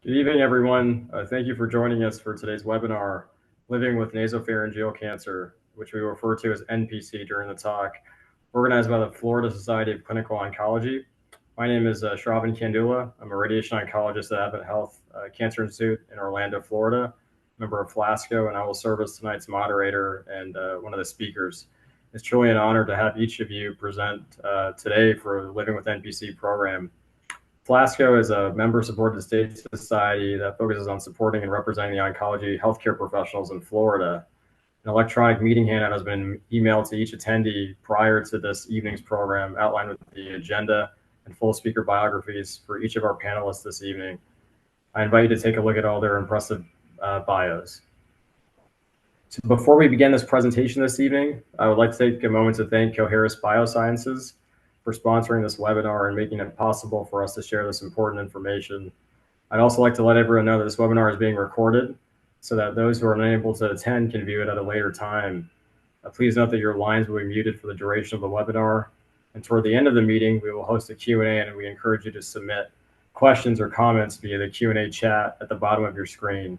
Good evening, everyone. Thank you for joining us for today's webinar, Living with Nasopharyngeal Cancer, which we refer to as NPC during the talk, organized by the Florida Society of Clinical Oncology. My name is Shravan Kandula. I'm a radiation oncologist at Advent Health Cancer Institute in Orlando, Florida, member of FLASCO, and I will serve as tonight's moderator and one of the speakers. It's truly an honor to have each of you present today for the Living with NPC program. FLASCO is a member-supported state society that focuses on supporting and representing the oncology healthcare professionals in Florida. An electronic meeting handout has been emailed to each attendee prior to this evening's program, outlined with the agenda and full speaker biographies for each of our panelists this evening. I invite you to take a look at all their impressive bios. So before we begin this presentation this evening, I would like to take a moment to thank Coherus Biosciences for sponsoring this webinar and making it possible for us to share this important information. I'd also like to let everyone know that this webinar is being recorded so that those who are unable to attend can view it at a later time. Please note that your lines will be muted for the duration of the webinar. And toward the end of the meeting, we will host a Q&A, and we encourage you to submit questions or comments via the Q&A chat at the bottom of your screen.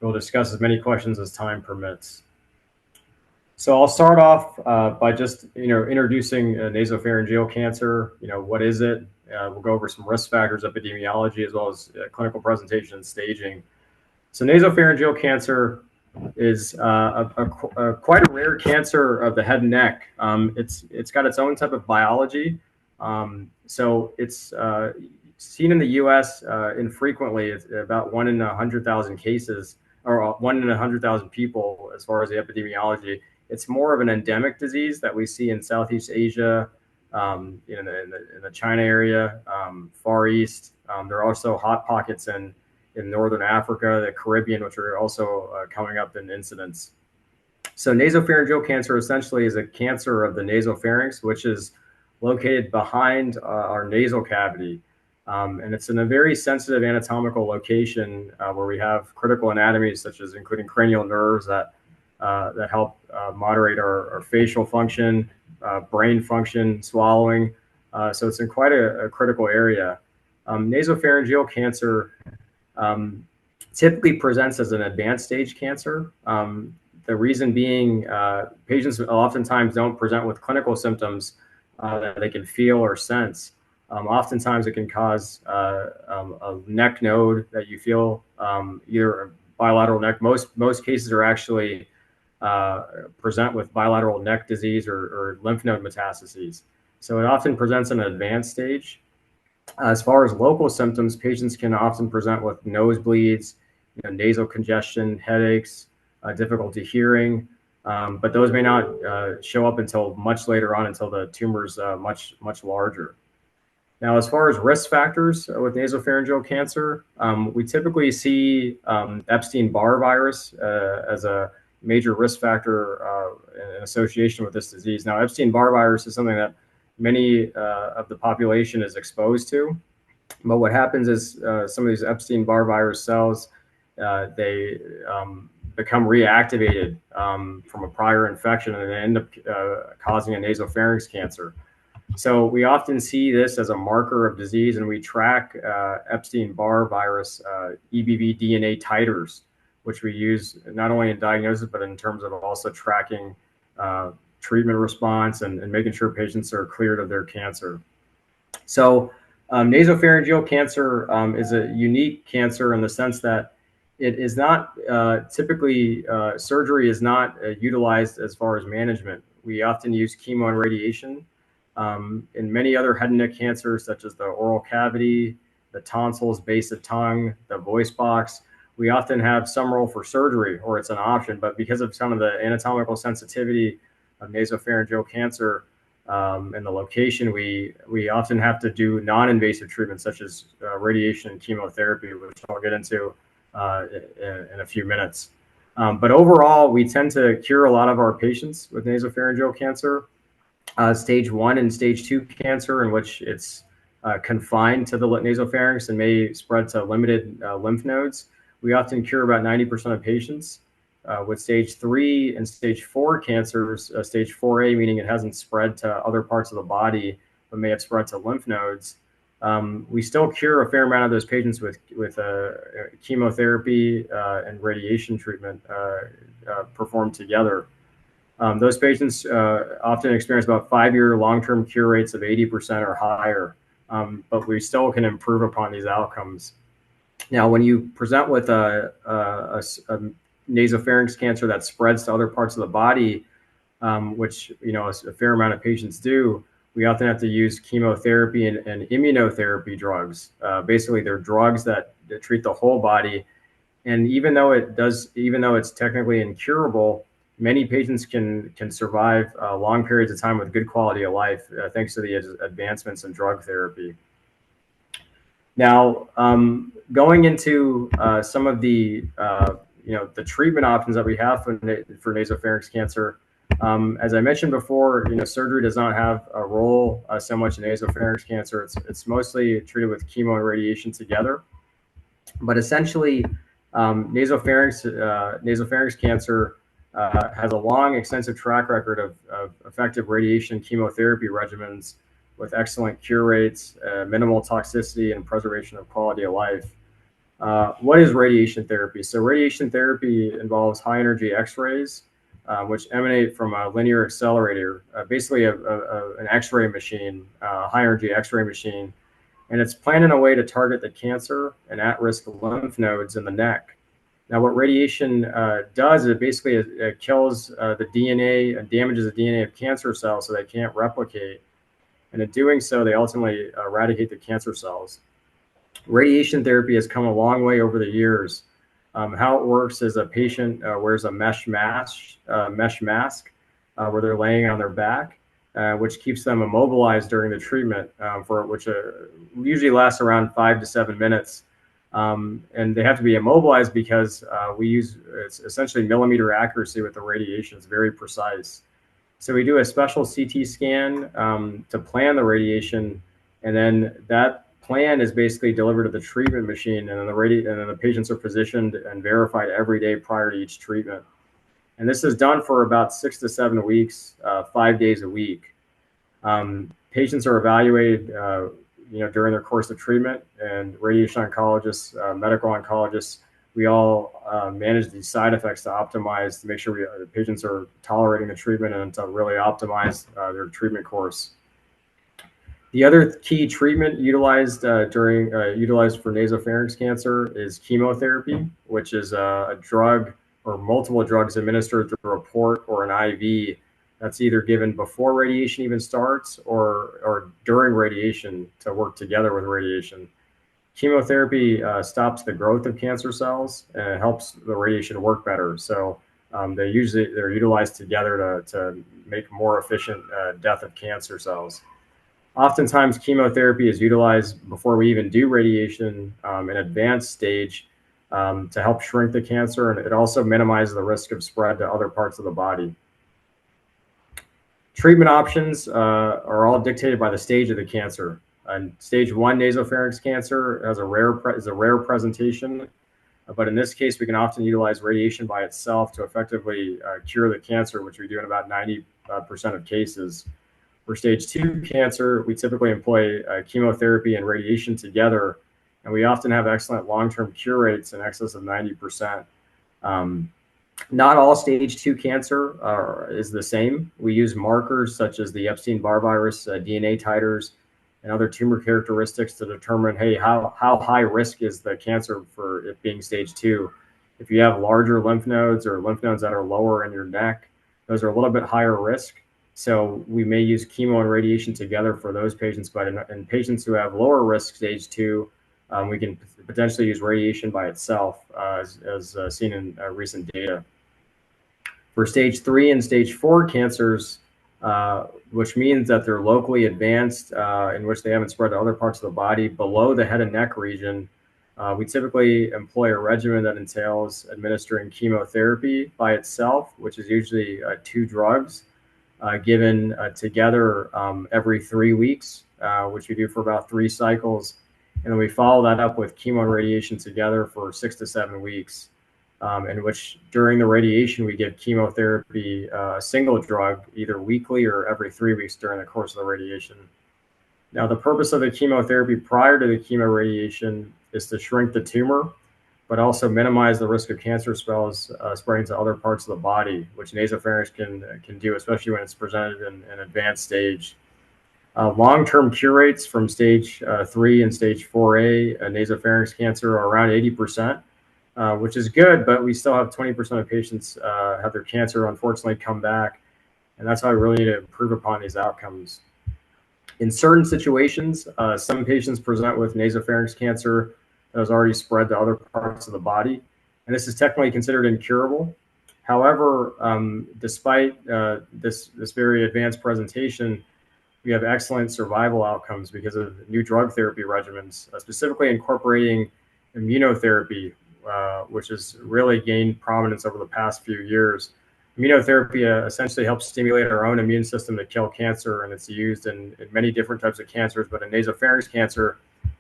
We'll discuss as many questions as time permits. So I'll start off by just introducing nasopharyngeal cancer. What is it? We'll go over some risk factors, epidemiology, as well as clinical presentation and staging. So nasopharyngeal cancer is quite a rare cancer of the head and neck. It's got its own type of biology. So it's seen in the U.S. infrequently. It's about 1 in 100,000 cases, or 1 in 100,000 people, as far as the epidemiology. It's more of an endemic disease that we see in Southeast Asia, in the China area, Far East. There are also hot pockets in Northern Africa, the Caribbean, which are also coming up in incidence. So nasopharyngeal cancer essentially is a cancer of the nasopharynx, which is located behind our nasal cavity. And it's in a very sensitive anatomical location where we have critical anatomies, such as including cranial nerves that help moderate our facial function, brain function, swallowing. So it's in quite a critical area. Nasopharyngeal cancer typically presents as an advanced stage cancer. The reason being, patients oftentimes don't present with clinical symptoms that they can feel or sense. Oftentimes it can cause a neck node that you feel, either a bilateral neck. Most cases are actually present with bilateral neck disease or lymph node metastases. So it often presents in an advanced stage. As far as local symptoms, patients can often present with nosebleeds, nasal congestion, headaches, difficulty hearing, but those may not show up until much later on, until the tumor is much larger. Now, as far as risk factors with nasopharyngeal cancer, we typically see Epstein-Barr virus as a major risk factor in association with this disease. Now, Epstein-Barr virus is something that many of the population is exposed to, but what happens is some of these Epstein-Barr virus cells, they become reactivated from a prior infection, and they end up causing a nasopharynx cancer. So we often see this as a marker of disease, and we track Epstein-Barr virus EBV DNA titers, which we use not only in diagnosis, but in terms of also tracking treatment response and making sure patients are cleared of their cancer. So nasopharyngeal cancer is a unique cancer in the sense that it is not typically, surgery is not utilized as far as management. We often use chemo and radiation. In many other head and neck cancers, such as the oral cavity, the tonsils, base of tongue, the voice box, we often have some role for surgery, or it's an option. But because of some of the anatomical sensitivity of nasopharyngeal cancer and the location, we often have to do non-invasive treatments, such as radiation and chemotherapy, which I'll get into in a few minutes. But overall, we tend to cure a lot of our patients with nasopharyngeal cancer. Stage 1 and stage 2 cancer, in which it's confined to the nasopharynx and may spread to limited lymph nodes. We often cure about 90% of patients. With stage 3 and stage 4 cancers, stage 4A, meaning it hasn't spread to other parts of the body, but may have spread to lymph nodes. We still cure a fair amount of those patients with chemotherapy and radiation treatment performed together. Those patients often experience about 5-year long-term cure rates of 80% or higher, but we still can improve upon these outcomes. Now, when you present with a nasopharynx cancer that spreads to other parts of the body, which a fair amount of patients do, we often have to use chemotherapy and immunotherapy drugs. Basically, they're drugs that treat the whole body. And even though it's technically incurable, many patients can survive long periods of time with good quality of life, thanks to the advancements in drug therapy. Now, going into some of the the treatment options that we have for nasopharynx cancer. As I mentioned before, surgery does not have a role so much in nasopharynx cancer. It's mostly treated with chemo and radiation together. But essentially, nasopharynx cancer has a long, extensive track record of effective radiation chemotherapy regimens with excellent cure rates, minimal toxicity, and preservation of quality of life. What is radiation therapy? So radiation therapy involves high-energy X-rays, which emanate from a linear accelerator, basically an X-ray machine, high-energy X-ray machine. And it's planned in a way to target the cancer and at-risk lymph nodes in the neck. Now, what radiation does is it kills the DNA and damages the DNA of cancer cells so they can't replicate. And in doing so, they ultimately eradicate the cancer cells. Radiation therapy has come a long way over the years. How it works is a patient wears a mesh mask where they're laying on their back, which keeps them immobilized during the treatment, which usually lasts around 5 to 7 minutes. And they have to be immobilized because it's essentially millimeter accuracy with the radiation. It's very precise. So we do a special CT scan to plan the radiation, and then that plan is basically delivered to the treatment machine, and then the patients are positioned and verified every day prior to each treatment. And this is done for about 6 to 7 weeks, 5 days a week. Patients are evaluated, during their course of treatment, and radiation oncologists, medical oncologists, we all manage these side effects to make sure the patients are tolerating the treatment and to really optimize their treatment course. The other key treatment utilized for nasopharynx cancer is chemotherapy, which is a drug or multiple drugs administered through a port or an IV that's either given before radiation even starts or during radiation to work together with radiation. Chemotherapy stops the growth of cancer cells and it helps the radiation work better. So they're utilized together to make more efficient death of cancer cells. Oftentimes, chemotherapy is utilized before we even do radiation in advanced stage to help shrink the cancer, and it also minimizes the risk of spread to other parts of the body. Treatment options are all dictated by the stage of the cancer. And stage 1 nasopharynx cancer is a rare presentation, but in this case, we can often utilize radiation by itself to effectively cure the cancer, which we do in about 90% of cases. For stage 2 cancer, we typically employ chemotherapy and radiation together, and we often have excellent long-term cure rates in excess of 90%. Not all stage 2 cancer is the same. We use markers such as the Epstein-Barr virus, DNA titers, and other tumor characteristics to determine, hey, how high risk is the cancer for it being stage 2. If you have larger lymph nodes or lymph nodes that are lower in your neck, those are a little bit higher risk. So we may use chemo and radiation together for those patients, but in patients who have lower risk stage 2, we can potentially use radiation by itself, as seen in recent data. For stage 3 and stage 4 cancers, which means that they're locally advanced, in which they haven't spread to other parts of the body below the head and neck region, we typically employ a regimen that entails administering chemotherapy by itself, which is usually 2 drugs given together every 3 weeks, which we do for about 3 cycles. And then we follow that up with chemo and radiation together for 6 to 7 weeks, in which during the radiation, we give chemotherapy, a single drug, either weekly or every 3 weeks during the course of the radiation. Now, the purpose of the chemotherapy prior to the chemoradiation is to shrink the tumor, but also minimize the risk of cancer cells spreading to other parts of the body, which nasopharynx can do, especially when it's presented in an advanced stage. Long-term cure rates from stage 3 and stage 4A nasopharynx cancer are around 80%, which is good, but we still have 20% of patients have their cancer unfortunately come back, and that's why we really need to improve upon these outcomes. In certain situations, some patients present with nasopharynx cancer that has already spread to other parts of the body, and this is technically considered incurable. However, despite this very advanced presentation, we have excellent survival outcomes because of new drug therapy regimens, specifically incorporating immunotherapy, which has really gained prominence over the past few years. Immunotherapy essentially helps stimulate our own immune system to kill cancer, and it's used in many different types of cancers. But in nasopharynx cancer,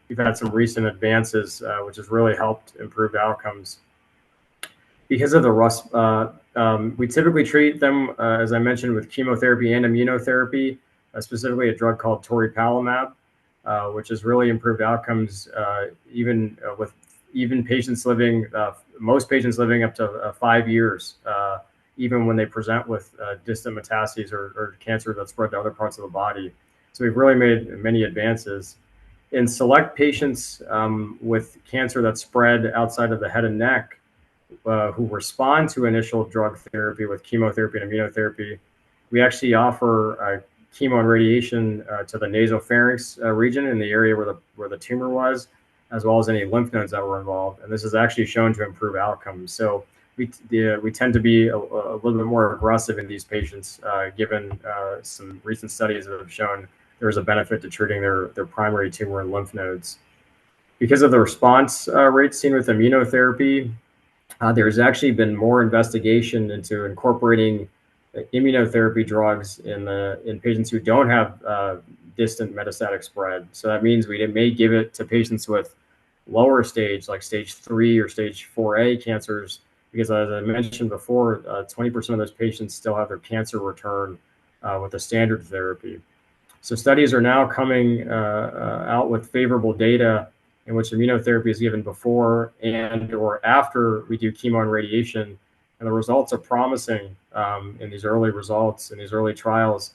we've had some recent advances, which has really helped improve outcomes. Because of the rust, we typically treat them, as I mentioned, with chemotherapy and immunotherapy, specifically a drug called toripalimab, which has really improved outcomes, with patients living, most patients living up to 5 years, even when they present with distant metastases or cancer that's spread to other parts of the body. So we've really made many advances. In select patients with cancer that's spread outside of the head and neck, who respond to initial drug therapy with chemotherapy and immunotherapy, we actually offer chemo and radiation to the nasopharynx region in the area where the tumor was, as well as any lymph nodes that were involved. And this is actually shown to improve outcomes. So we tend to be a little bit more aggressive in these patients, given some recent studies that have shown there's a benefit to treating their primary tumor and lymph nodes. Because of the response rates seen with immunotherapy, there's actually been more investigation into incorporating immunotherapy drugs in patients who don't have distant metastatic spread. So that means we may give it to patients with lower stage, like stage 3 or stage 4A cancers, because as I mentioned before, 20% of those patients still have their cancer return with a standard therapy. So studies are now coming out with favorable data in which immunotherapy is given before and or after we do chemo and radiation, and the results are promising in these early results, in these early trials.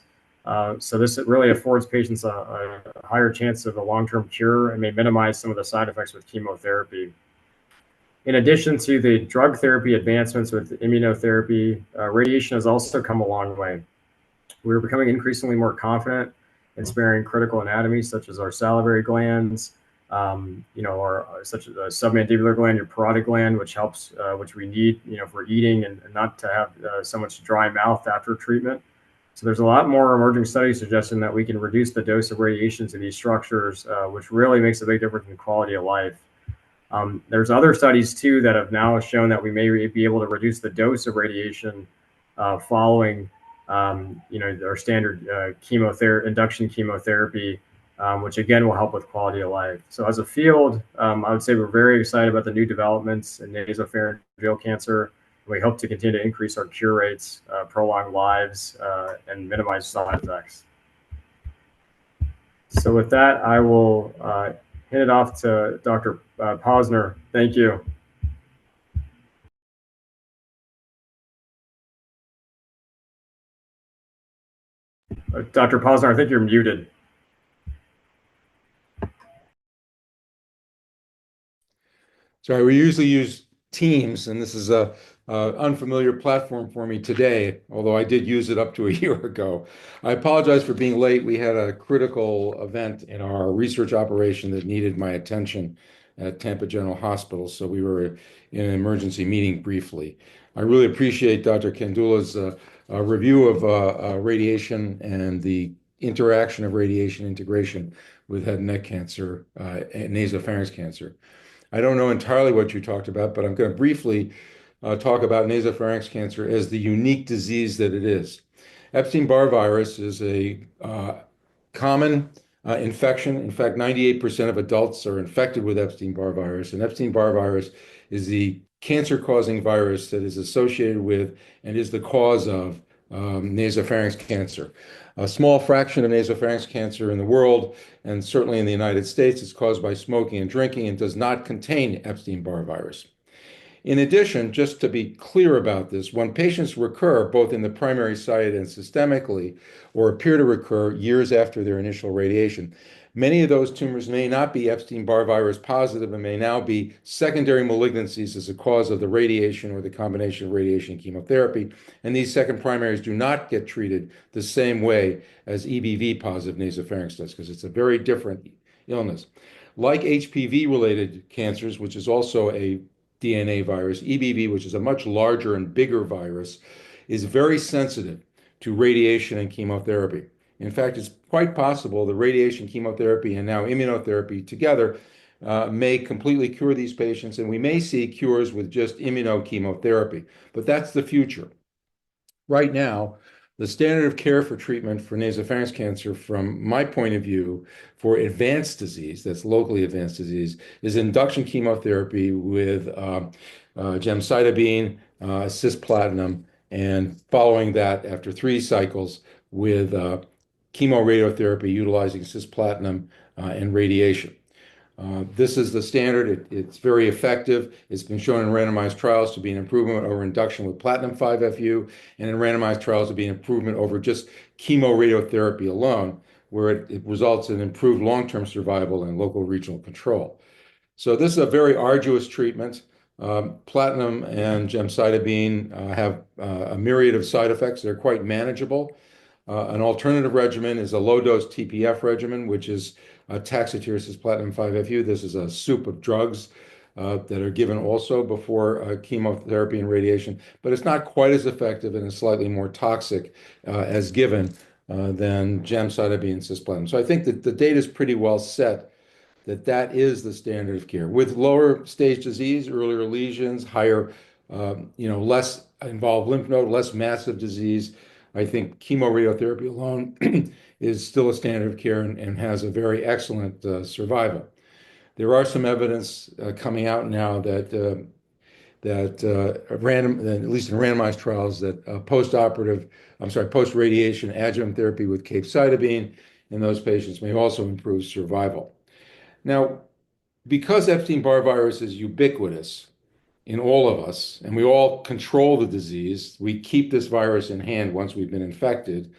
So this really affords patients a higher chance of a long-term cure and may minimize some of the side effects with chemotherapy. In addition to the drug therapy advancements with immunotherapy, radiation has also come a long way. We're becoming increasingly more confident in sparing critical anatomy, such as our salivary glands, such as a submandibular gland, your parotid gland, which helps, which we need, for eating and not to have so much dry mouth after treatment. So there's a lot more emerging studies suggesting that we can reduce the dose of radiation to these structures, which really makes a big difference in quality of life. There's other studies too that have now shown that we may be able to reduce the dose of radiation following, our standard induction chemotherapy, which again will help with quality of life. So as a field, I would say we're very excited about the new developments in nasopharyngeal cancer. We hope to continue to increase our cure rates, prolong lives, and minimize side effects. So with that, I will hand it off to Dr. Posner. Thank you. Dr. Posner, I think you're muted. Sorry, we usually use Teams, and this is a unfamiliar platform for me today, although I did use it up to a year ago. I apologize for being late. We had a critical event in our research operation that needed my attention at Tampa General Hospital, so we were in an emergency meeting briefly. I really appreciate Dr. Kandula's review of radiation and the interaction of radiation integration with head and neck cancer and nasopharynx cancer. I don't know entirely what you talked about, but I'm going to briefly talk about nasopharynx cancer as the unique disease that it is. Epstein-Barr virus is a common infection. In fact, 98% of adults are infected with Epstein-Barr virus, and Epstein-Barr virus is the cancer-causing virus that is associated with and is the cause of nasopharynx cancer. A small fraction of nasopharynx cancer in the world, and certainly in the United States, is caused by smoking and drinking and does not contain Epstein-Barr virus. In addition, just to be clear about this, when patients recur, both in the primary site and systemically, or appear to recur years after their initial radiation, many of those tumors may not be Epstein-Barr virus positive and may now be secondary malignancies as a cause of the radiation or the combination of radiation and chemotherapy. And these second primaries do not get treated the same way as EBV positive nasopharynx does, because it's a very different illness. Like HPV-related cancers, which is also a DNA virus, EBV, which is a much larger and bigger virus, is very sensitive to radiation and chemotherapy. In fact, it's quite possible the radiation, chemotherapy, and now immunotherapy together may completely cure these patients, and we may see cures with just immunochemotherapy. But that's the future. Right now, the standard of care for treatment for nasopharynx cancer, from my point of view, for advanced disease, that's locally advanced disease, is induction chemotherapy with gemcitabine, cisplatin, and following that, after 3 cycles, with chemoradiotherapy utilizing cisplatin and radiation. This is the standard. It's very effective. It's been shown in randomized trials to be an improvement over induction with platinum 5-FU, and in randomized trials to be an improvement over just chemoradiotherapy alone, where it results in improved long-term survival and local regional control. So this is a very arduous treatment. Platinum and gemcitabine have a myriad of side effects. They're quite manageable. An alternative regimen is a low-dose TPF regimen, which is taxotere cisplatin 5-FU. This is a soup of drugs that are given also before chemotherapy and radiation, but it's not quite as effective and is slightly more toxic as given than gemcitabine cisplatin. So I think that the data is pretty well set that that is the standard of care. With lower stage disease, earlier lesions, higher, less involved lymph node, less massive disease, I think chemoradiotherapy alone is still a standard of care and has a very excellent survival. There are some evidence coming out now that at least in randomized trials, that post-radiation adjuvant therapy with capecitabine in those patients may also improve survival. Now, because Epstein-Barr virus is ubiquitous in all of us, and we all control the disease, we keep this virus in hand once we've been infected.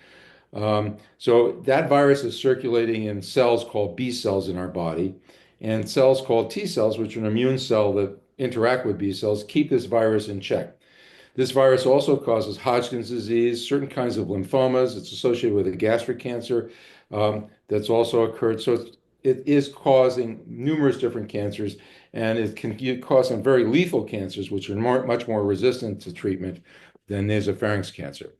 So that virus is circulating in cells called B cells in our body, and cells called T cells, which are an immune cell that interact with B cells, keep this virus in check. This virus also causes Hodgkin's disease, certain kinds of lymphomas. It's associated with a gastric cancer that's also occurred. So it is causing numerous different cancers, and it can cause some very lethal cancers, which are much more resistant to treatment than nasopharynx cancer.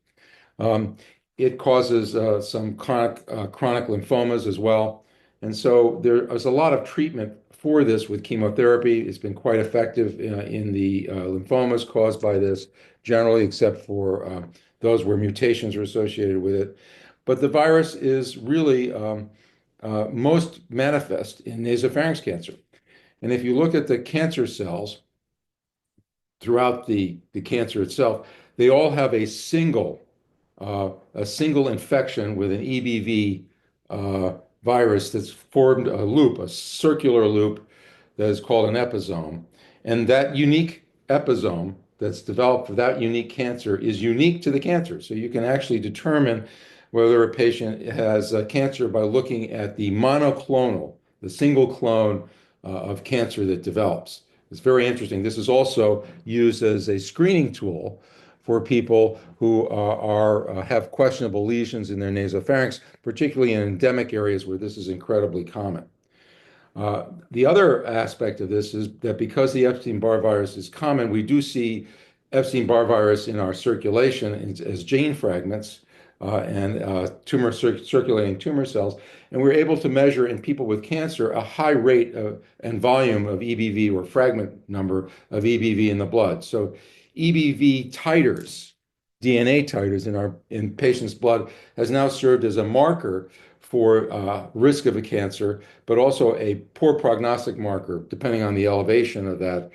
It causes some chronic lymphomas as well. And so there is a lot of treatment for this with chemotherapy. It's been quite effective in the lymphomas caused by this, generally, except for those where mutations are associated with it. But the virus is really most manifest in nasopharynx cancer. And if you look at the cancer cells throughout the cancer itself, they all have a single infection with an EBV virus that's formed a loop, a circular loop that is called an episome. And that unique episome that's developed for that unique cancer is unique to the cancer. So you can actually determine whether a patient has cancer by looking at the monoclonal, the single clone of cancer that develops. It's very interesting. This is also used as a screening tool for people who have questionable lesions in their nasopharynx, particularly in endemic areas where this is incredibly common. The other aspect of this is that because the Epstein-Barr virus is common, we do see Epstein-Barr virus in our circulation as gene fragments and circulating tumor cells. And we're able to measure in people with cancer a high rate and volume of EBV, or fragment number of EBV in the blood. So EBV titers, DNA titers in patients' blood, has now served as a marker for risk of a cancer, but also a poor prognostic marker, depending on the elevation of that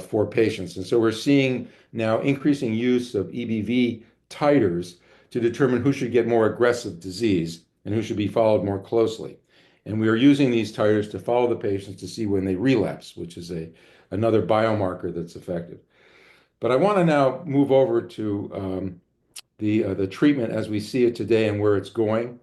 for patients. And so we're seeing now increasing use of EBV titers to determine who should get more aggressive disease and who should be followed more closely. And we are using these titers to follow the patients to see when they relapse, which is another biomarker that's effective. But I want to now move over to the treatment as we see it today and where it's going.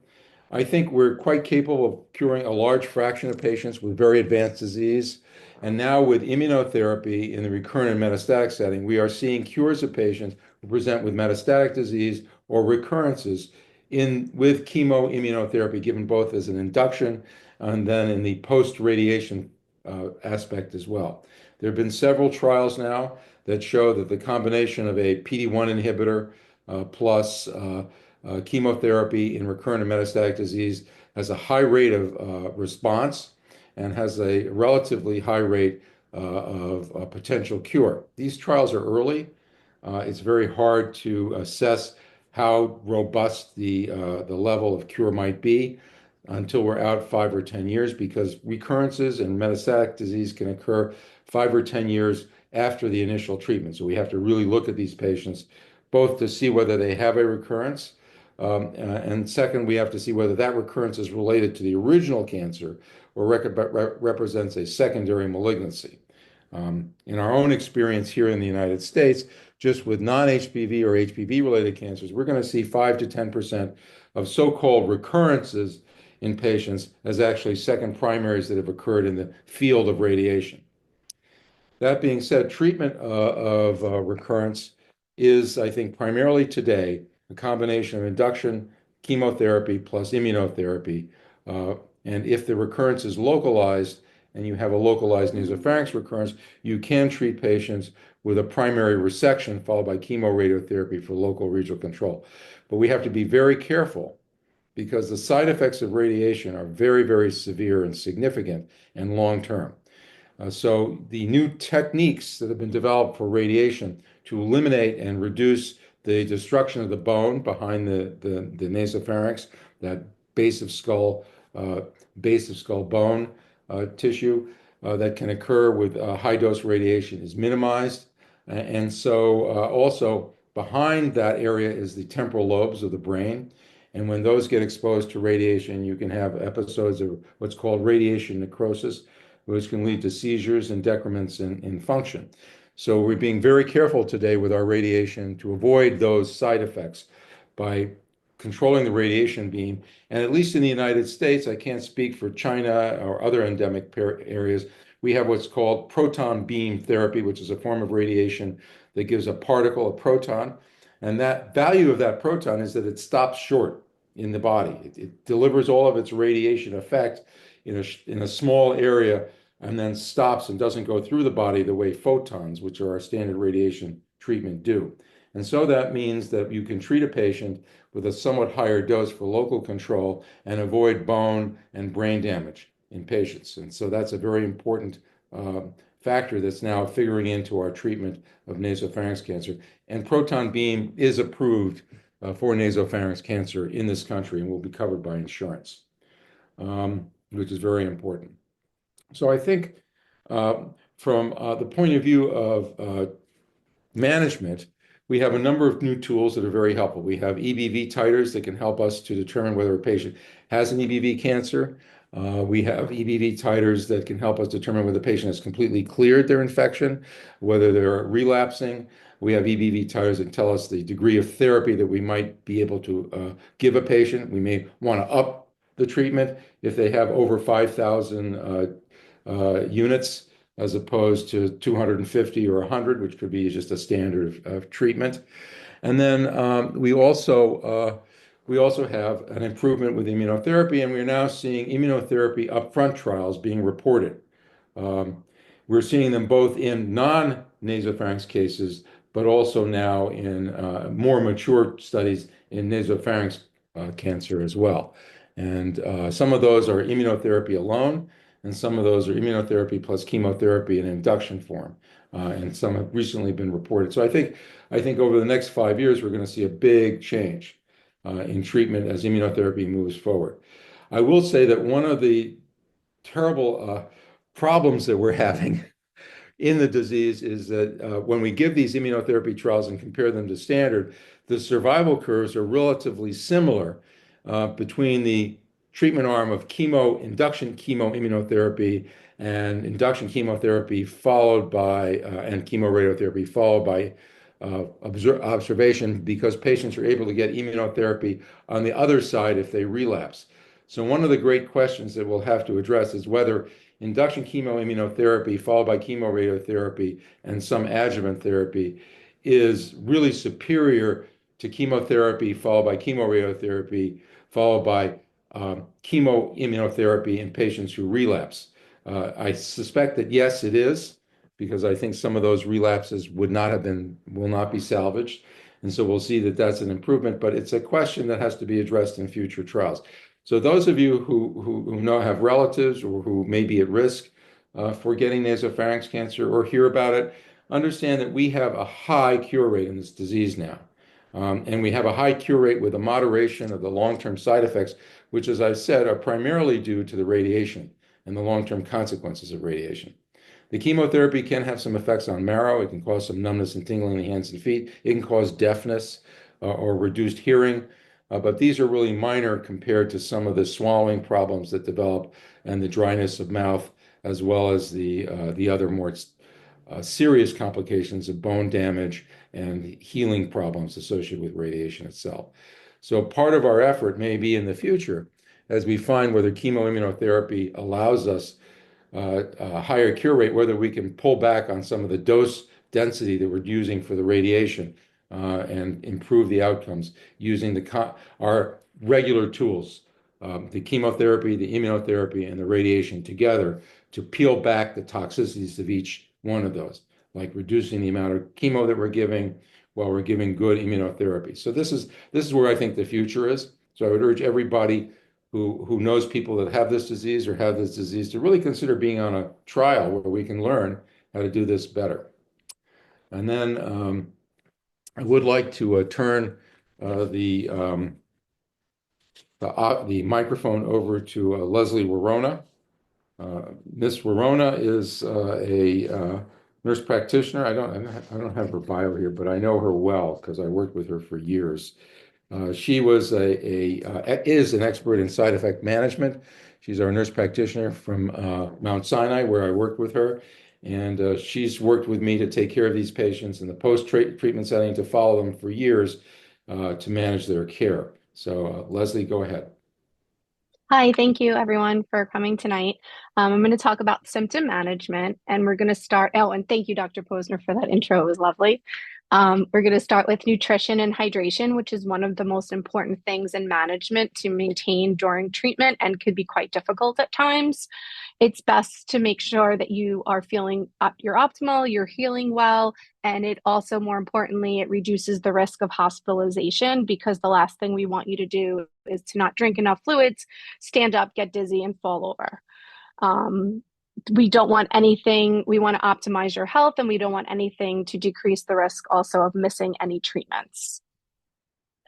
I think we're quite capable of curing a large fraction of patients with very advanced disease. And now with immunotherapy in the recurrent and metastatic setting, we are seeing cures of patients who present with metastatic disease or recurrences with chemoimmunotherapy given both as an induction and then in the post-radiation aspect as well. There have been several trials now that show that the combination of a PD-1 inhibitor plus chemotherapy in recurrent and metastatic disease has a high rate of response and has a relatively high rate of potential cure. These trials are early. It's very hard to assess how robust the level of cure might be until we're out 5 or 10 years, because recurrences and metastatic disease can occur 5 or 10 years after the initial treatment. So we have to really look at these patients both to see whether they have a recurrence, and second, we have to see whether that recurrence is related to the original cancer or represents a secondary malignancy. In our own experience here in the United States, just with non-HPV or HPV-related cancers, we're going to see 5 to 10% of so-called recurrences in patients as actually second primaries that have occurred in the field of radiation. That being said, treatment of recurrence is, I think, primarily today a combination of induction, chemotherapy plus immunotherapy. And if the recurrence is localized and you have a localized nasopharynx recurrence, you can treat patients with a primary resection followed by chemoradiotherapy for local regional control. But we have to be very careful because the side effects of radiation are very, very severe and significant and long-term. So the new techniques that have been developed for radiation to eliminate and reduce the destruction of the bone behind the nasopharynx, that base of skull bone tissue that can occur with high dose radiation is minimized. And so also behind that area is the temporal lobes of the brain. And when those get exposed to radiation, you can have episodes of what's called radiation necrosis, which can lead to seizures and decrements in function. So we're being very careful today with our radiation to avoid those side effects by controlling the radiation beam. And at least in the United States, I can't speak for China or other endemic areas, we have what's called proton beam therapy, which is a form of radiation that gives a particle, a proton. And that value of that proton is that it stops short in the body. It delivers all of its radiation effect in a small area and then stops and doesn't go through the body the way photons, which are our standard radiation treatment, do. And so that means that you can treat a patient with a somewhat higher dose for local control and avoid bone and brain damage in patients. And so that's a very important factor that's now figuring into our treatment of nasopharynx cancer. And proton beam is approved for nasopharynx cancer in this country and will be covered by insurance, which is very important. So I think from the point of view of management, we have a number of new tools that are very helpful. We have EBV titers that can help us to determine whether a patient has an EBV cancer. We have EBV titers that can help us determine whether the patient has completely cleared their infection, whether they're relapsing. We have EBV titers that tell us the degree of therapy that we might be able to give a patient. We may want to up the treatment if they have over 5,000 units as opposed to 250 or 100, which could be just a standard of treatment. And then we also have an improvement with immunotherapy, and we're now seeing immunotherapy upfront trials being reported. We're seeing them both in non-nasopharynx cases, but also now in more mature studies in nasopharynx cancer as well. And some of those are immunotherapy alone, and some of those are immunotherapy plus chemotherapy in induction form. And some have recently been reported. So I think over the next 5 years, we're going to see a big change in treatment as immunotherapy moves forward. I will say that one of the terrible problems that we're having in the disease is that when we give these immunotherapy trials and compare them to standard, the survival curves are relatively similar between the treatment arm of induction chemoimmunotherapy and induction chemotherapy followed by and chemoradiotherapy followed by observation, because patients are able to get immunotherapy on the other side if they relapse. So one of the great questions that we'll have to address is whether induction chemoimmunotherapy followed by chemoradiotherapy and some adjuvant therapy is really superior to chemotherapy followed by chemoradiotherapy followed by chemoimmunotherapy in patients who relapse. I suspect that yes, it is, because I think some of those relapses will not be salvaged. And so we'll see that that's an improvement, but it's a question that has to be addressed in future trials. So those of you who have relatives or who may be at risk for getting nasopharynx cancer or hear about it, understand that we have a high cure rate in this disease now. And we have a high cure rate with a moderation of the long-term side effects, which, as I said, are primarily due to the radiation and the long-term consequences of radiation. The chemotherapy can have some effects on marrow. It can cause some numbness and tingling in the hands and feet. It can cause deafness or reduced hearing. But these are really minor compared to some of the swallowing problems that develop and the dryness of mouth, as well as the other more serious complications of bone damage and healing problems associated with radiation itself. So part of our effort may be in the future, as we find whether chemoimmunotherapy allows us a higher cure rate, whether we can pull back on some of the dose density that we're using for the radiation and improve the outcomes using our regular tools, the chemotherapy, the immunotherapy, and the radiation together to peel back the toxicities of each one of those, like reducing the amount of chemo that we're giving while we're giving good immunotherapy. So this is where I think the future is. So I would urge everybody who knows people that have this disease or have this disease to really consider being on a trial where we can learn how to do this better. And then I would like to turn the microphone over to Leslie Warona. Ms. Warona is a nurse practitioner. I don't have her bio here, but I know her well because I worked with her for years. She is an expert in side effect management. She's our nurse practitioner from Mount Sinai, where I worked with her. And she's worked with me to take care of these patients in the post-treatment setting, to follow them for years to manage their care. So Leslie, go ahead. Hi, thank you everyone for coming tonight. I'm going to talk about symptom management, and we're going to start. Oh, and thank you, Dr. Posner, for that intro. It was lovely. We're going to start with nutrition and hydration, which is one of the most important things in management to maintain during treatment and could be quite difficult at times. It's best to make sure that you are feeling you're optimal, you're healing well, and it also, more importantly, it reduces the risk of hospitalization, because the last thing we want you to do is to not drink enough fluids, stand up, get dizzy, and fall over. We don't want anything, we want to optimize your health, and we don't want anything to decrease the risk also of missing any treatments.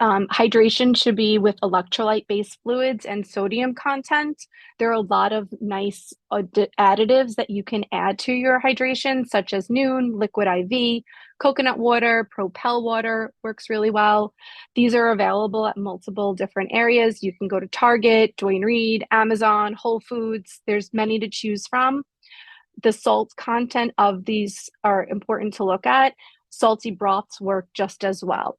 Hydration should be with electrolyte-based fluids and sodium content. There are a lot of nice additives that you can add to your hydration, such as Noon, Liquid IV, coconut water, Propel water works really well. These are available at multiple different areas. You can go to Target, Duane Reade, Amazon, Whole Foods. There's many to choose from. The salt content of these are important to look at. Salty broths work just as well.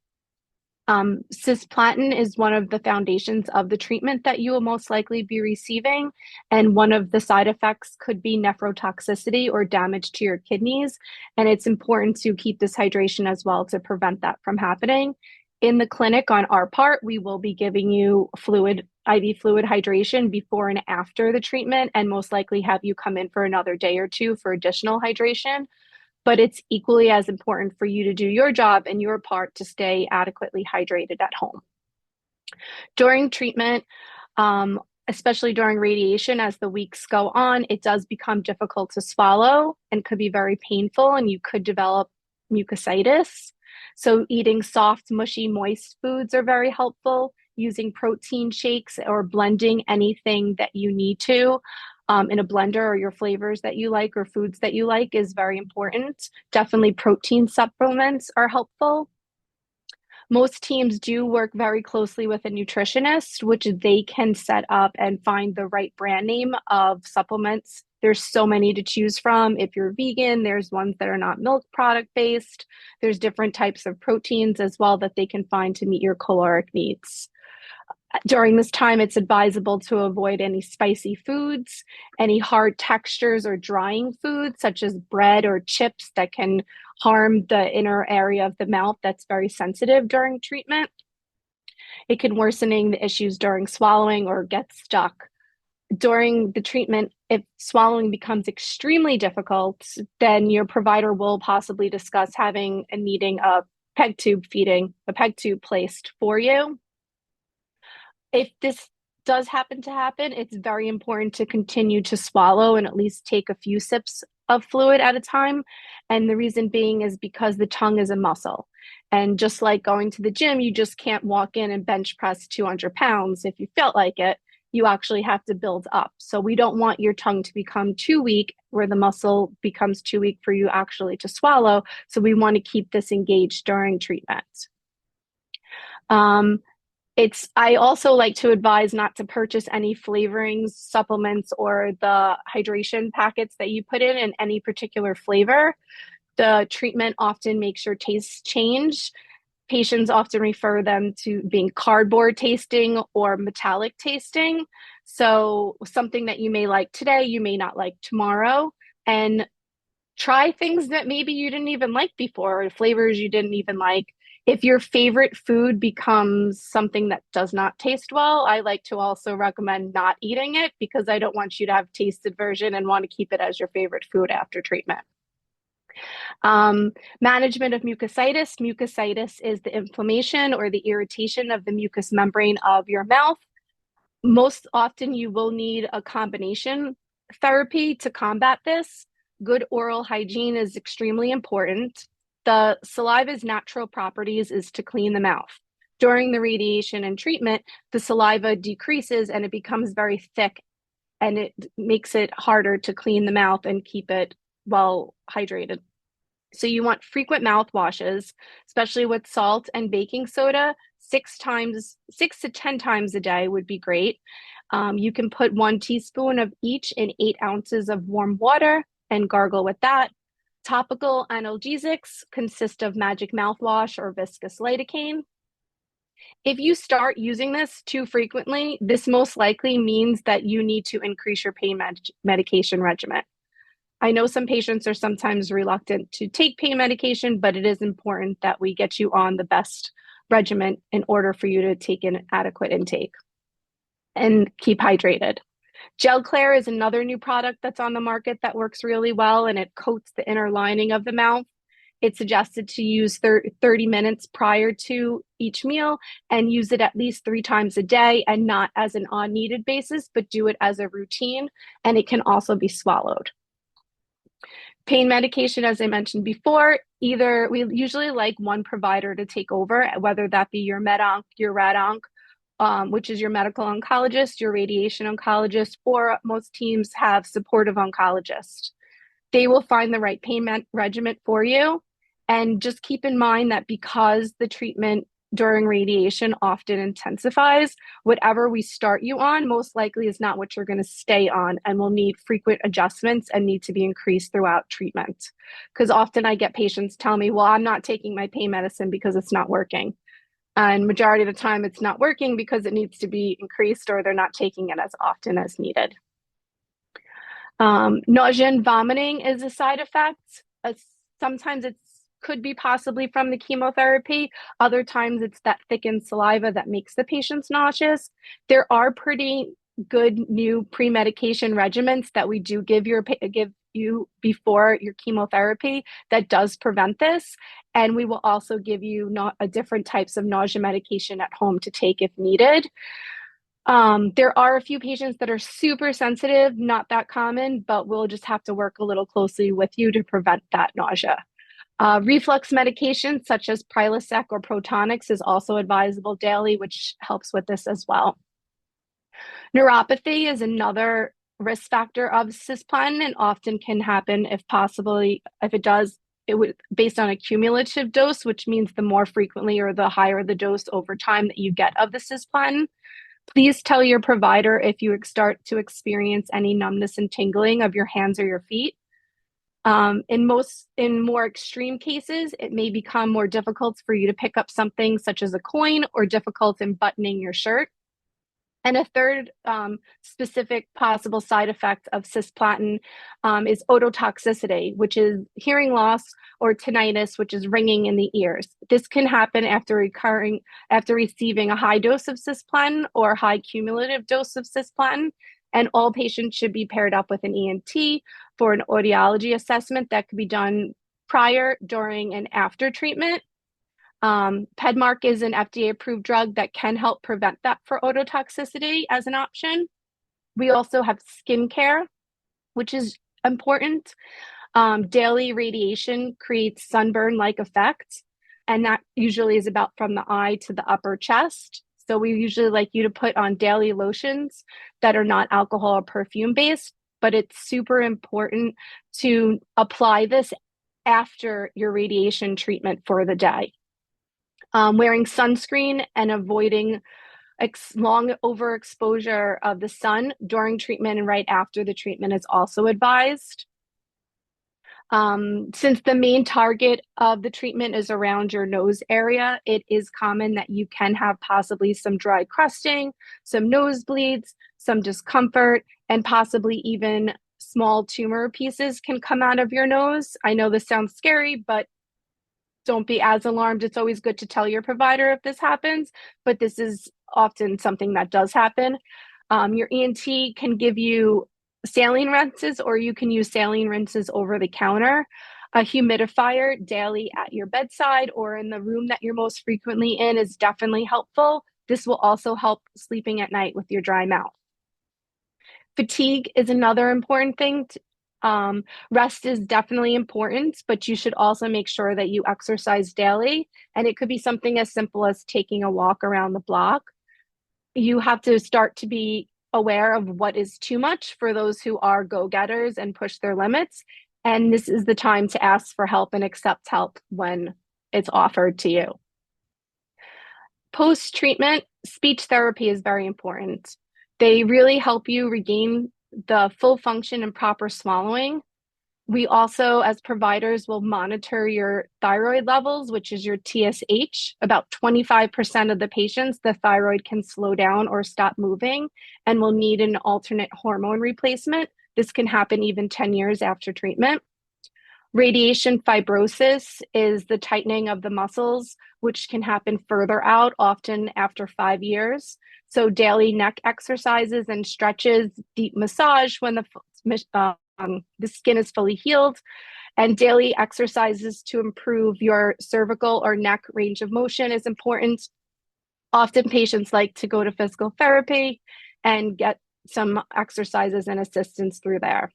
Cisplatin is one of the foundations of the treatment that you will most likely be receiving, and one of the side effects could be nephrotoxicity or damage to your kidneys, and it's important to keep this hydration as well to prevent that from happening. In the clinic, on our part, we will be giving you IV fluid hydration before and after the treatment, and most likely have you come in for another day or two for additional hydration. But it's equally as important for you to do your job and your part to stay adequately hydrated at home. During treatment, especially during radiation, as the weeks go on, it does become difficult to swallow and could be very painful, and you could develop mucositis. So eating soft, mushy, moist foods are very helpful. Using protein shakes or blending anything that you need to in a blender, or your flavors that you like or foods that you like is very important. Definitely protein supplements are helpful. Most teams do work very closely with a nutritionist, which they can set up and find the right brand name of supplements. There's so many to choose from. If you're vegan, there's ones that are not milk product based. There's different types of proteins as well that they can find to meet your caloric needs. During this time, it's advisable to avoid any spicy foods, any hard textures or drying foods, such as bread or chips that can harm the inner area of the mouth that's very sensitive during treatment. It can worsening the issues during swallowing or get stuck. During the treatment, if swallowing becomes extremely difficult, then your provider will possibly discuss having and needing a peg tube placed for you. If this does happen to happen, it's very important to continue to swallow and at least take a few sips of fluid at a time. And the reason being is because the tongue is a muscle. And just like going to the gym, you just can't walk in and bench press 200 pounds if you felt like it. You actually have to build up. So we don't want your tongue to become too weak where the muscle becomes too weak for you actually to swallow. So we want to keep this engaged during treatment. I also like to advise not to purchase any flavorings, supplements, or the hydration packets that you put in any particular flavor. The treatment often makes your tastes change. Patients often refer them to being cardboard tasting or metallic tasting. So something that you may like today, you may not like tomorrow. And try things that maybe you didn't even like before, or flavors you didn't even like. If your favorite food becomes something that does not taste well, I like to also recommend not eating it because I don't want you to have taste aversion and want to keep it as your favorite food after treatment. Management of mucositis. Mucositis is the inflammation or the irritation of the mucous membrane of your mouth. Most often you will need a combination therapy to combat this. Good oral hygiene is extremely important. The saliva's natural properties is to clean the mouth. During the radiation and treatment, the saliva decreases and it becomes very thick, and it makes it harder to clean the mouth and keep it well hydrated. So you want frequent mouth washes, especially with salt and baking soda. 6 to 10 times a day would be great. You can put 1 teaspoon of each in 8 ounces of warm water and gargle with that. Topical analgesics consist of magic mouthwash or viscous lidocaine. If you start using this too frequently, this most likely means that you need to increase your pain medication regimen. I know some patients are sometimes reluctant to take pain medication, but it is important that we get you on the best regimen in order for you to take an adequate intake and keep hydrated. Gelclair is another new product that's on the market that works really well, and it coats the inner lining of the mouth. It's suggested to use 30 minutes prior to each meal and use it at least 3 times a day, and not as an on-needed basis, but do it as a routine, and it can also be swallowed. Pain medication, as I mentioned before, we usually like one provider to take over, whether that be your med-onc, your rad-onc, which is your medical oncologist, your radiation oncologist, or most teams have supportive oncologists. They will find the right pain regimen for you. And just keep in mind that because the treatment during radiation often intensifies, whatever we start you on most likely is not what you're going to stay on, and will need frequent adjustments and need to be increased throughout treatment. Because often I get patients tell me, well, I'm not taking my pain medicine because it's not working. And majority of the time it's not working because it needs to be increased, or they're not taking it as often as needed. Nausea and vomiting is a side effect. Sometimes it could be possibly from the chemotherapy. Other times it's that thickened saliva that makes the patients nauseous. There are pretty good new pre-medication regimens that we do give you before your chemotherapy that does prevent this. And we will also give you different types of nausea medication at home to take if needed. There are a few patients that are super sensitive, not that common, but we'll just have to work a little closely with you to prevent that nausea. Reflux medication such as Prilosec or Protonix is also advisable daily, which helps with this as well. Neuropathy is another risk factor of cisplatin and often can happen if possibly, if it does, it would based on a cumulative dose, which means the more frequently or the higher the dose over time that you get of the cisplatin. Please tell your provider if you start to experience any numbness and tingling of your hands or your feet. In more extreme cases, it may become more difficult for you to pick up something such as a coin or difficult in buttoning your shirt. And a third specific possible side effect of cisplatin is ototoxicity, which is hearing loss, or tinnitus, which is ringing in the ears. This can happen after receiving a high dose of cisplatin or high cumulative dose of cisplatin. And all patients should be paired up with an ENT for an audiology assessment that could be done prior, during, and after treatment. Pedmark is an FDA-approved drug that can help prevent that for ototoxicity as an option. We also have skincare, which is important. Daily radiation creates sunburn-like effects, and that usually is about from the eye to the upper chest. So we usually like you to put on daily lotions that are not alcohol or perfume-based, but it's super important to apply this after your radiation treatment for the day. Wearing sunscreen and avoiding long overexposure of the sun during treatment and right after the treatment is also advised. Since the main target of the treatment is around your nose area, it is common that you can have possibly some dry crusting, some nosebleeds, some discomfort, and possibly even small tumor pieces can come out of your nose. I know this sounds scary, but don't be as alarmed. It's always good to tell your provider if this happens, but this is often something that does happen. Your ENT can give you saline rinses, or you can use saline rinses over the counter. A humidifier daily at your bedside or in the room that you're most frequently in is definitely helpful. This will also help sleeping at night with your dry mouth. Fatigue is another important thing. Rest is definitely important, but you should also make sure that you exercise daily. And it could be something as simple as taking a walk around the block. You have to start to be aware of what is too much for those who are go-getters and push their limits. And this is the time to ask for help and accept help when it's offered to you. Post-treatment, speech therapy is very important. They really help you regain the full function and proper swallowing. We also, as providers, will monitor your thyroid levels, which is your TSH. About 25% of the patients, the thyroid can slow down or stop moving and will need an alternate hormone replacement. This can happen even 10 years after treatment. Radiation fibrosis is the tightening of the muscles, which can happen further out, often after 5 years. So daily neck exercises and stretches, deep massage when the skin is fully healed, and daily exercises to improve your cervical or neck range of motion is important. Often patients like to go to physical therapy and get some exercises and assistance through there.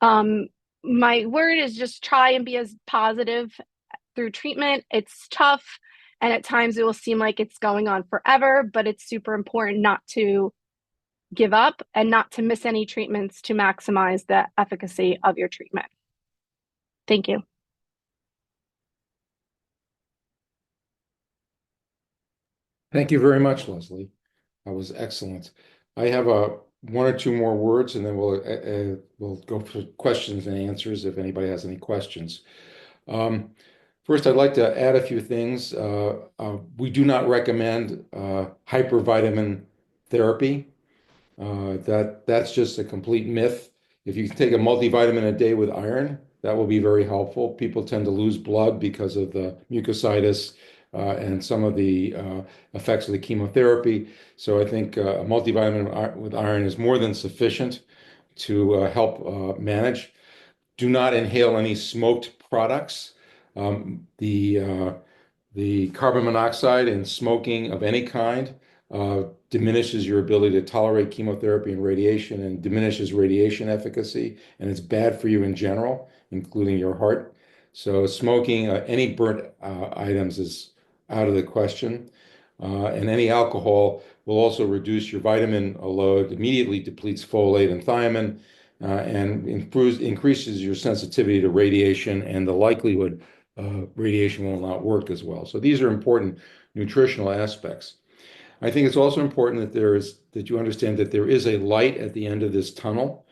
My word is just try and be as positive through treatment. It's tough, and at times it will seem like it's going on forever, but it's super important not to give up and not to miss any treatments to maximize the efficacy of your treatment. Thank you. Thank you very much, Leslie. That was excellent. I have one or two more words, and then we'll go for questions and answers if anybody has any questions. First, I'd like to add a few things. We do not recommend hypervitamin therapy. That's just a complete myth. If you take a multivitamin a day with iron, that will be very helpful. People tend to lose blood because of the mucositis and some of the effects of the chemotherapy. So I think a multivitamin with iron is more than sufficient to help manage. Do not inhale any smoked products. The carbon monoxide in smoking of any kind diminishes your ability to tolerate chemotherapy and radiation, and diminishes radiation efficacy, and it's bad for you in general, including your heart. So smoking any burnt items is out of the question. And any alcohol will also reduce your vitamin load, immediately depletes folate and thiamine, and increases your sensitivity to radiation and the likelihood radiation will not work as well. So these are important nutritional aspects. I think it's also important that you understand that there is a light at the end of this tunnel,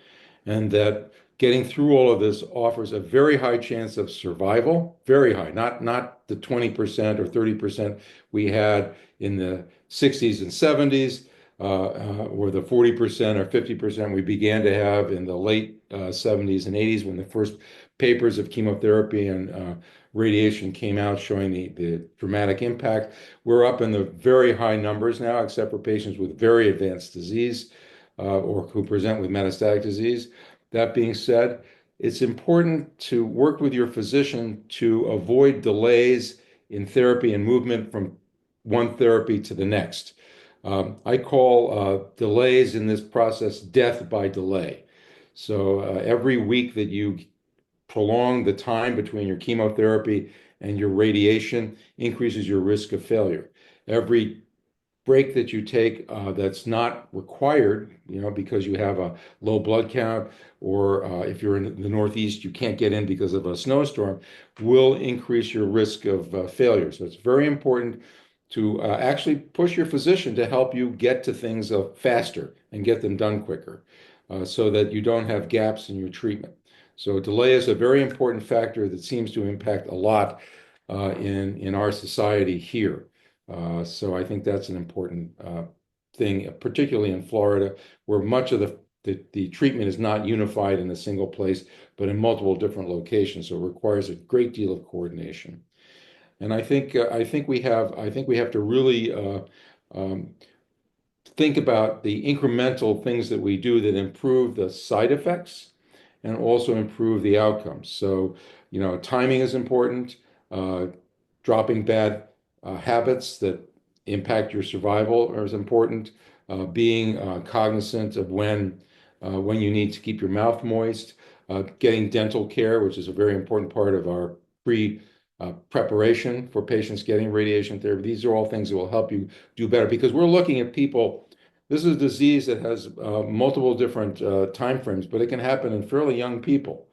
and that getting through all of this offers a very high chance of survival, very high, not the 20% or 30% we had in the 60s and 70s, or the 40% or 50% we began to have in the late 70s and 80s when the first papers of chemotherapy and radiation came out showing the dramatic impact. We're up in the very high numbers now, except for patients with very advanced disease or who present with metastatic disease. That being said, it's important to work with your physician to avoid delays in therapy and movement from one therapy to the next. I call delays in this process death by delay. So every week that you prolong the time between your chemotherapy and your radiation increases your risk of failure. Every break that you take that's not required, because you have a low blood count, or if you're in the Northeast, you can't get in because of a snowstorm, will increase your risk of failure. So it's very important to actually push your physician to help you get to things faster and get them done quicker, so that you don't have gaps in your treatment. So delay is a very important factor that seems to impact a lot in our society here. So I think that's an important thing, particularly in Florida, where much of the treatment is not unified in a single place, but in multiple different locations. So it requires a great deal of coordination. And I think we have to really think about the incremental things that we do that improve the side effects and also improve the outcomes. So, timing is important. Dropping bad habits that impact your survival is important. Being cognizant of when you need to keep your mouth moist. Getting dental care, which is a very important part of our preparation for patients getting radiation therapy. These are all things that will help you do better, because we're looking at people. This is a disease that has multiple different time frames, but it can happen in fairly young people.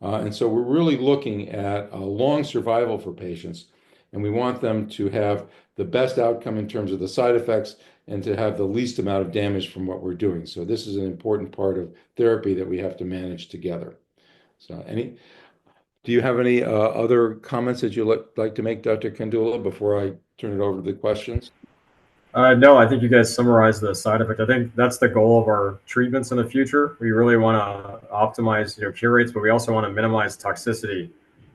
And so we're really looking at a long survival for patients, and we want them to have the best outcome in terms of the side effects and to have the least amount of damage from what we're doing. So this is an important part of therapy that we have to manage together. So do you have any other comments that you'd like to make, Dr. Kandula, before I turn it over to the questions? No, I think you guys summarized the side effect. I think that's the goal of our treatments in the future. We really want to optimize, cure rates, but we also want to minimize toxicity.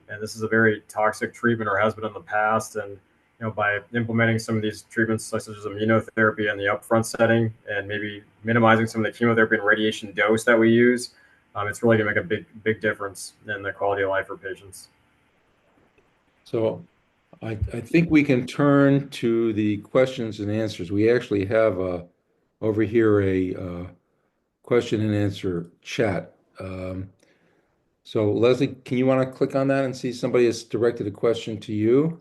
And this is a very toxic treatment, or has been in the past. And by implementing some of these treatments, such as immunotherapy in the upfront setting, and maybe minimizing some of the chemotherapy and radiation dose that we use, it's really going to make a big difference in the quality of life for patients. So I think we can turn to the questions and answers. We actually have over here a question and answer chat. So Leslie, can you want to click on that and see somebody has directed a question to you?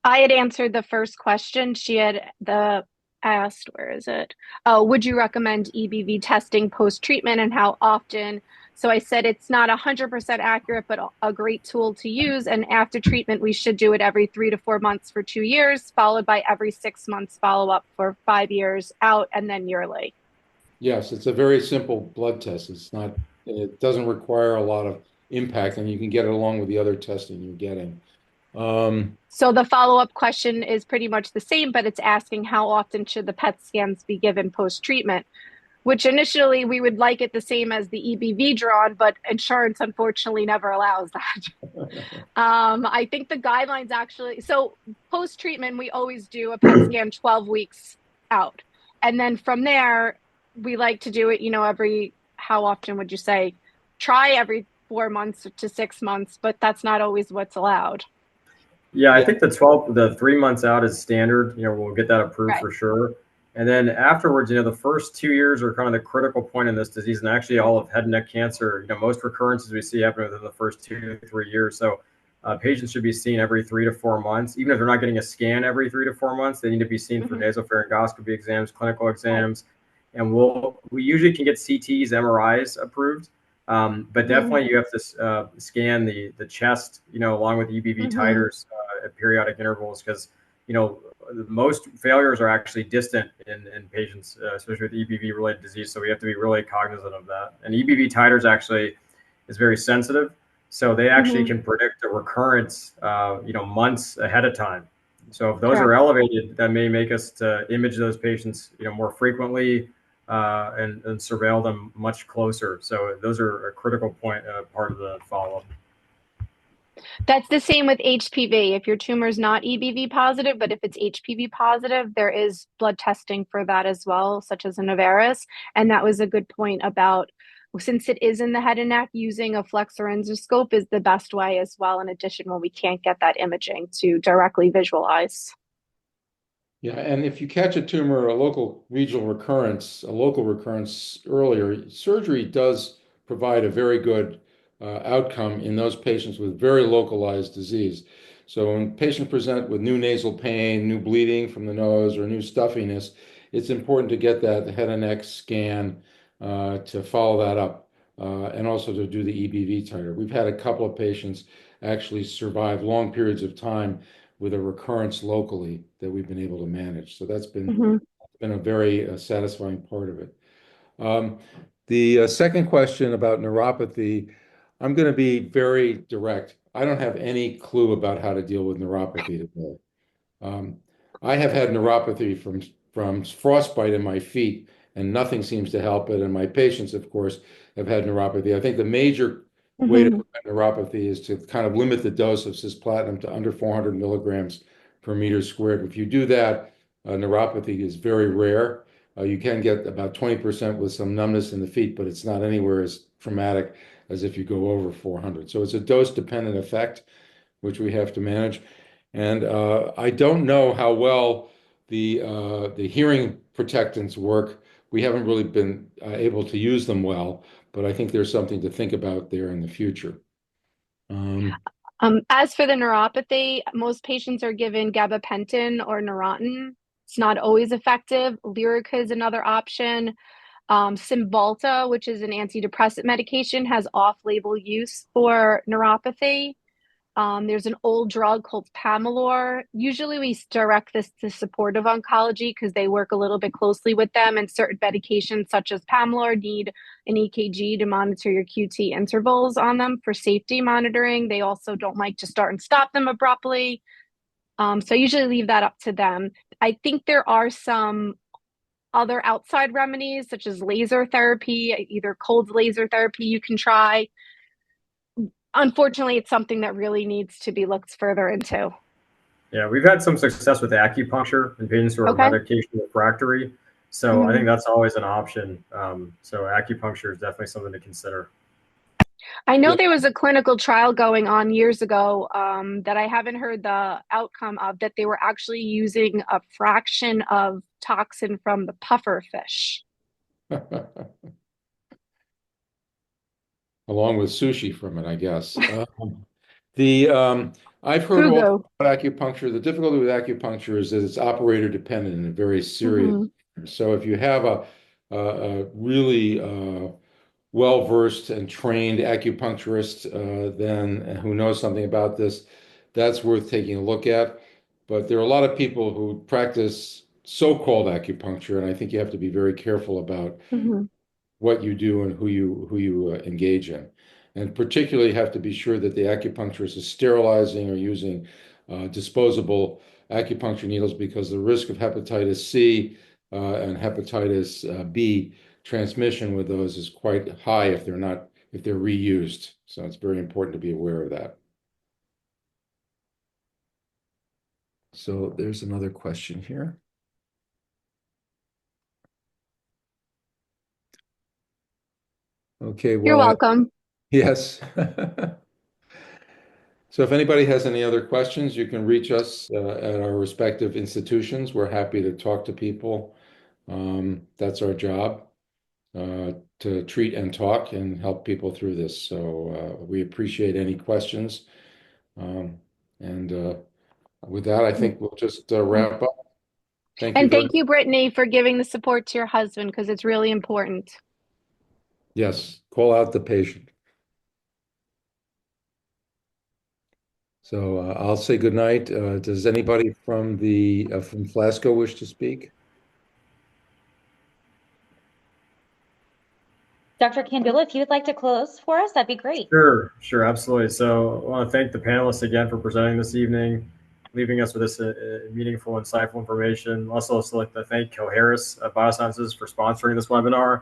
I had answered the first question. She had asked, where is it? Would you recommend EBV testing post-treatment, and how often? So I said it's not 100% accurate, but a great tool to use. And after treatment, we should do it every 3 to 4 months for 2 years, followed by every 6 months follow-up for 5 years out, and then yearly. Yes, it's a very simple blood test. It doesn't require a lot of impact, and you can get it along with the other testing you're getting. So the follow-up question is pretty much the same, but it's asking how often should the PET scans be given post-treatment, which initially we would like it the same as the EBV drawn, but insurance unfortunately never allows that. I think the guidelines actually, so post-treatment, we always do a PET scan 12 weeks out. And then from there, we like to do it, how often would you say? Try every 4 months to 6 months, but that's not always what's allowed. Yeah, I think the 3 months out is standard. We'll get that approved for sure. And then afterwards, the first 2 years are kind of the critical point in this disease, and actually all of head and neck cancer. Most recurrences we see happen within the first 2 to 3 years. So Patients should be seen every 3 to 4 months. Even if they're not getting a scan every 3 to 4 months, they need to be seen for nasopharyngoscopy exams, clinical exams, and we usually can get CTs, MRIs approved. But definitely you have to scan the chest, along with EBV titers at periodic intervals, because most failures are actually distant in patients, especially with EBV related disease. So we have to be really cognizant of that. And EBV titers actually is very sensitive. So they actually can predict a recurrence, months ahead of time. So if those are elevated, that may make us to image those patients, more frequently, and surveil them much closer. So those are a critical part of the follow-up. That's the same with HPV. If your tumor is not EBV positive, but if it's HPV positive, there is blood testing for that as well, such as a Naveris. And that was a good point about, since it is in the head and neck, using a flexorenzoscope is the best way as well, in addition, when we can't get that imaging to directly visualize. Yeah, and if you catch a tumor, a local regional recurrence, a local recurrence earlier, surgery does provide a very good outcome in those patients with very localized disease. So when patients present with new nasal pain, new bleeding from the nose, or new stuffiness, it's important to get the head and neck scan to follow that up, and also to do the EBV titer. We've had a couple of patients actually survive long periods of time with a recurrence locally that we've been able to manage. So that's been a very satisfying part of it. The second question about neuropathy, I'm going to be very direct. I don't have any clue about how to deal with neuropathy today. I have had neuropathy from frostbite in my feet, and nothing seems to help it. And my patients, of course, have had neuropathy. I think the major way to prevent neuropathy is to kind of limit the dose of cisplatin to under 400 milligrams per meter squared. If you do that, neuropathy is very rare. You can get about 20% with some numbness in the feet, but it's not anywhere as traumatic as if you go over 400. So it's a dose-dependent effect, which we have to manage. And I don't know how well the hearing protectants work. We haven't really been able to use them well, but I think there's something to think about there in the future. As for the neuropathy, most patients are given gabapentin or Neurontin. It's not always effective. Lyrica is another option. Cymbalta, which is an antidepressant medication, has off-label use for neuropathy. There's an old drug called Pamelor. Usually we direct this to supportive oncology because they work a little bit closely with them, and certain medications such as Pamelor need an EKG to monitor your QT intervals on them for safety monitoring. They also don't like to start and stop them abruptly. So I usually leave that up to them. I think there are some other outside remedies such as laser therapy, either cold laser therapy you can try. Unfortunately, it's something that really needs to be looked further into. Yeah, we've had some success with acupuncture in patients who are medication refractory. So I think that's always an option. So acupuncture is definitely something to consider. I know there was a clinical trial going on years ago that I haven't heard the outcome of, that they were actually using a fraction of toxin from the puffer fish. Along with sushi from it, I guess. I've heard Fugu. also about acupuncture. The difficulty with acupuncture is that it's operator dependent and very serious. So if you have a really well-versed and trained acupuncturist, then who knows something about this, that's worth taking a look at. But there are a lot of people who practice so-called acupuncture, and I think you have to be very careful about what you do and who you engage in. And particularly have to be sure that the acupuncturist is sterilizing or using disposable acupuncture needles, because the risk of hepatitis C and hepatitis B transmission with those is quite high if they're reused. So it's very important to be aware of that. So there's another question here. Okay, well, you're welcome. Yes. So if anybody has any other questions, you can reach us at our respective institutions. We're happy to talk to people. That's our job, to treat and talk and help people through this. So we appreciate any questions. And with that, I think we'll just wrap up. Thank you And very thank you, Brittany, for giving the support to your husband because it's really important. Yes, call out the patient. So I'll say good night. Does anybody from from FLASCO wish to speak? Dr. Candula, if you would like to close for us, that'd be great. Sure, absolutely. So I want to thank the panelists again for presenting this evening, leaving us with this meaningful, insightful information. Also, like to thank Coherus Biosciences for sponsoring this webinar.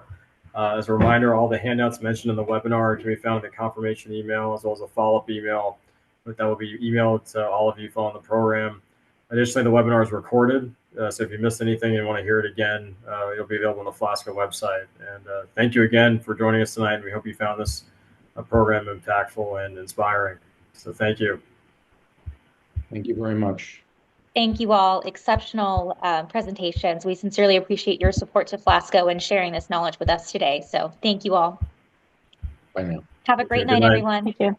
As a reminder, all the handouts mentioned in the webinar can be found in the confirmation email as well as a follow-up email that will be emailed to all of you following the program. Additionally, the webinar is recorded, so if you missed anything and want to hear it again, it'll be available on the FLASCO website. And thank you again for joining us tonight. We hope you found this program impactful and inspiring. So thank you. Thank you very much. Thank you all. Exceptional presentations. We sincerely appreciate your support to FLASCO and sharing this knowledge with us today. So thank you all. Bye now. Have a great night, everyone. Thank you.